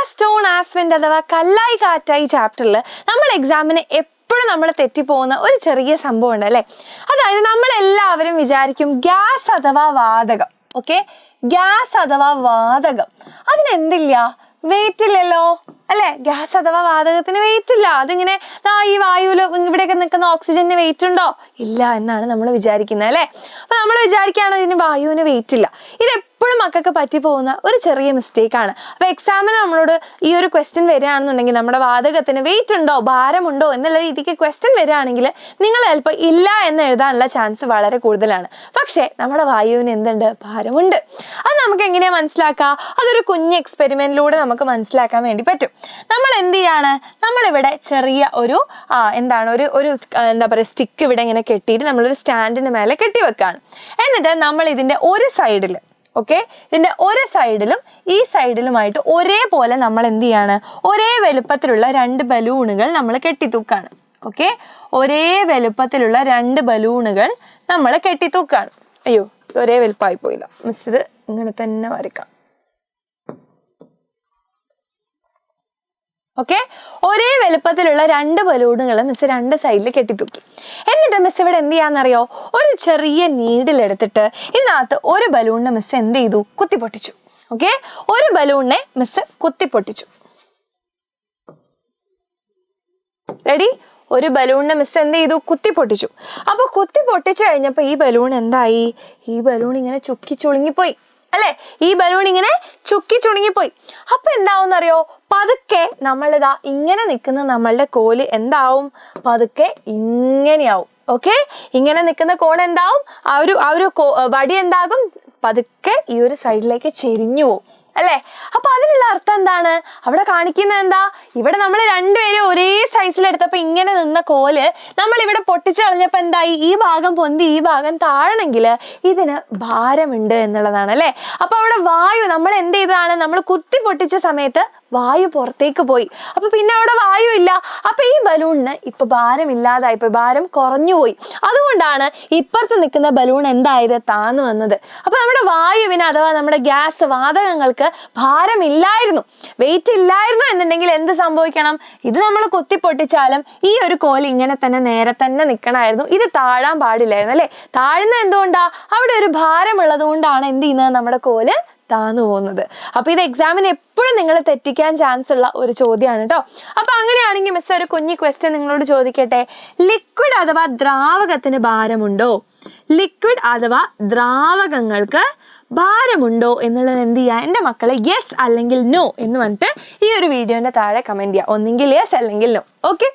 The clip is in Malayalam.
ഗ്യാസ് സ്റ്റോൺ ആസ്വെന്റ് അഥവാ കല്ലായി കാറ്റായി ചാപ്റ്ററിൽ നമ്മൾ എക്സാമിന് എപ്പോഴും നമ്മൾ തെറ്റിപ്പോകുന്ന ഒരു ചെറിയ സംഭവം ഉണ്ട് അല്ലേ. അതായത് നമ്മളെല്ലാവരും വിചാരിക്കും ഗ്യാസ് അഥവാ വാതകം. ഓക്കെ, ഗ്യാസ് അഥവാ വാതകം അതിനെന്തില്ല, വെയിറ്റ് ഇല്ലല്ലോ അല്ലെ. ഗ്യാസ് അഥവാ വാതകത്തിന് വെയിറ്റ് ഇല്ല. അതിങ്ങനെ ഈ വായുവിൽ ഇവിടെയൊക്കെ നിൽക്കുന്ന ഓക്സിജന് വെയിറ്റ് ഉണ്ടോ? ഇല്ല എന്നാണ് നമ്മൾ വിചാരിക്കുന്നത് അല്ലെ. അപ്പൊ നമ്മൾ വിചാരിക്കുകയാണ് ഇതിന് വായുവിന് വെയിറ്റ് ഇല്ല. ഇത് എപ്പോഴും മക്കൾക്ക് പറ്റിപ്പോകുന്ന ഒരു ചെറിയ മിസ്റ്റേക്കാണ്. അപ്പൊ എക്സാമിന് നമ്മളോട് ഈ ഒരു ക്വസ്റ്റ്യൻ വരികയാണെന്നുണ്ടെങ്കിൽ നമ്മുടെ വാതകത്തിന് വെയിറ്റ് ഉണ്ടോ, ഭാരമുണ്ടോ എന്നുള്ള രീതിക്ക് ക്വസ്റ്റ്യൻ വരികയാണെങ്കിൽ നിങ്ങൾ ചിലപ്പോൾ ഇല്ല എന്ന് എഴുതാനുള്ള ചാൻസ് വളരെ കൂടുതലാണ്. പക്ഷേ നമ്മുടെ വായുവിന് എന്തുണ്ട്, ഭാരമുണ്ട്. അത് നമുക്ക് എങ്ങനെയാ മനസ്സിലാക്കുക? അതൊരു കുഞ്ഞ് എക്സ്പെരിമെന്റിലൂടെ നമുക്ക് മനസ്സിലാക്കാൻ വേണ്ടി പറ്റും. നമ്മൾ എന്ത് ചെയ്യാണ്, നമ്മളിവിടെ ചെറിയ ഒരു എന്താ പറയുക സ്റ്റിക്ക് ഇവിടെ ഇങ്ങനെ കെട്ടിയിട്ട് നമ്മളൊരു സ്റ്റാൻഡിന് മേലെ കെട്ടി വെക്കുകയാണ്. എന്നിട്ട് നമ്മൾ ഇതിന്റെ ഒരു സൈഡിൽ ഇതിന്റെ ഒരു സൈഡിലും ഈ സൈഡിലുമായിട്ട് ഒരേപോലെ നമ്മൾ എന്ത് ചെയ്യാണ്, ഒരേ വലുപ്പത്തിലുള്ള 2 ബലൂണുകൾ നമ്മൾ കെട്ടിത്തൂക്കാണ്. ഒരേ വലുപ്പത്തിലുള്ള 2 ബലൂണുകൾ നമ്മൾ കെട്ടിത്തൂക്കാണ്. അയ്യോ, ഒരേ വലുപ്പമായി പോയില്ല മിസ്, ഇത് ഇങ്ങനെ തന്നെ വരയ്ക്കാം. ഒരേ വലുപ്പത്തിലുള്ള 2 ബലൂണുകൾ മിസ് 2 സൈഡിൽ കെട്ടിത്തൂക്കി. എന്നിട്ട് മിസ് ഇവിടെ എന്ത് ചെയ്യാന്നറിയോ, ഒരു ചെറിയ നീഡിൽ എടുത്തിട്ട് ഇതിനകത്ത് ഒരു ബലൂണിനെ മിസ് എന്ത് ചെയ്തു, കുത്തിപ്പൊട്ടിച്ചു. ഒരു ബലൂണിനെ മിസ് കുത്തിപ്പൊട്ടിച്ചു. റെഡി? ഒരു ബലൂണിനെ മിസ് എന്ത് ചെയ്തു, കുത്തിപ്പൊട്ടിച്ചു. അപ്പൊ കുത്തിപ്പൊട്ടിച്ചു കഴിഞ്ഞപ്പോ ഈ ബലൂൺ എന്തായി, ഈ ബലൂൺ ഇങ്ങനെ ചുക്കി ചുളുങ്ങിപ്പോയി അല്ലെ. ഈ ബലൂൺ ഇങ്ങനെ ചുക്കി ചുളുങ്ങിപ്പോയി. അപ്പൊ എന്താവുന്നറിയോ, പതുക്കെ നമ്മളിതാ ഇങ്ങനെ നിൽക്കുന്ന നമ്മളുടെ കോല് എന്താവും, പതുക്കെ ഇങ്ങനെയാവും. ഇങ്ങനെ നിൽക്കുന്ന കോൺ എന്താവും, ആ ഒരു വടി എന്താകും, പതുക്കെ ഈ ഒരു സൈഡിലേക്ക് ചെരിഞ്ഞു പോവും അല്ലെ. അപ്പൊ അതിനുള്ള അർത്ഥം എന്താണ്, അവിടെ കാണിക്കുന്നത് എന്താ, ഇവിടെ നമ്മൾ രണ്ടുപേരും ഒരേ സൈസിലെടുത്തപ്പോ ഇങ്ങനെ നിന്ന കോല് നമ്മൾ ഇവിടെ പൊട്ടിച്ചു കളഞ്ഞപ്പോ എന്തായി, ഈ ഭാഗം പൊന്തി ഈ ഭാഗം താഴണമെങ്കിൽ ഇതിന് ഭാരമുണ്ട് എന്നുള്ളതാണ് അല്ലെ. അപ്പൊ അവിടെ വായു നമ്മൾ എന്ത് ചെയ്തതാണ്, നമ്മൾ കുത്തി പൊട്ടിച്ച സമയത്ത് വായു പുറത്തേക്ക് പോയി. അപ്പൊ പിന്നെ അവിടെ വായു ഇല്ല. അപ്പൊ ഈ ബലൂണിന് ഇപ്പൊ ഭാരം ഇല്ലാതായിപ്പോയി, ഭാരം കുറഞ്ഞു പോയി. അതുകൊണ്ടാണ് ഇപ്പുറത്ത് നിൽക്കുന്ന ബലൂൺ എന്തായത്, താന്നു വന്നത്. അപ്പൊ നമ്മുടെ വായുവിന് അഥവാ നമ്മുടെ ഗ്യാസ് വാതകങ്ങൾക്ക് ഭാരമില്ലായിരുന്നു, വെയിറ്റ് ഇല്ലായിരുന്നു എന്നുണ്ടെങ്കിൽ എന്ത് സംഭവിക്കണം, ഇത് നമ്മൾ കുത്തി പൊട്ടിച്ചാലും ഈ ഒരു കോല് ഇങ്ങനെ തന്നെ നേരെ തന്നെ നിൽക്കണമായിരുന്നു, ഇത് താഴാൻ പാടില്ലായിരുന്നു അല്ലെ. താഴ്ന്ന എന്തുകൊണ്ടാ, അവിടെ ഒരു ഭാരമുള്ളത് കൊണ്ടാണ് എന്ത് ചെയ്യുന്നത്, നമ്മുടെ കോല് താന്നു പോകുന്നത്. അപ്പൊ ഇത് എക്സാമിന് എപ്പോഴും നിങ്ങൾ തെറ്റിക്കാൻ ചാൻസ് ഉള്ള ഒരു ചോദ്യമാണ് കേട്ടോ. അപ്പൊ അങ്ങനെയാണെങ്കിൽ മിസ് ഒരു കുഞ്ഞി ക്വസ്റ്റ്യൻ നിങ്ങളോട് ചോദിക്കട്ടെ, ലിക്വിഡ് അഥവാ ദ്രാവകത്തിന് ഭാരമുണ്ടോ, ലിക്വിഡ് അഥവാ ദ്രാവകങ്ങൾക്ക് ഭാരമുണ്ടോ എന്നുള്ളത് എന്ത് ചെയ്യുക, എൻ്റെ മക്കളെ യെസ് അല്ലെങ്കിൽ നോ എന്ന് പറഞ്ഞിട്ട് ഈ ഒരു വീഡിയോന്റെ താഴെ കമന്റ് ചെയ്യുക. ഒന്നെങ്കിൽ യെസ് അല്ലെങ്കിൽ നോ. ഓക്കെ.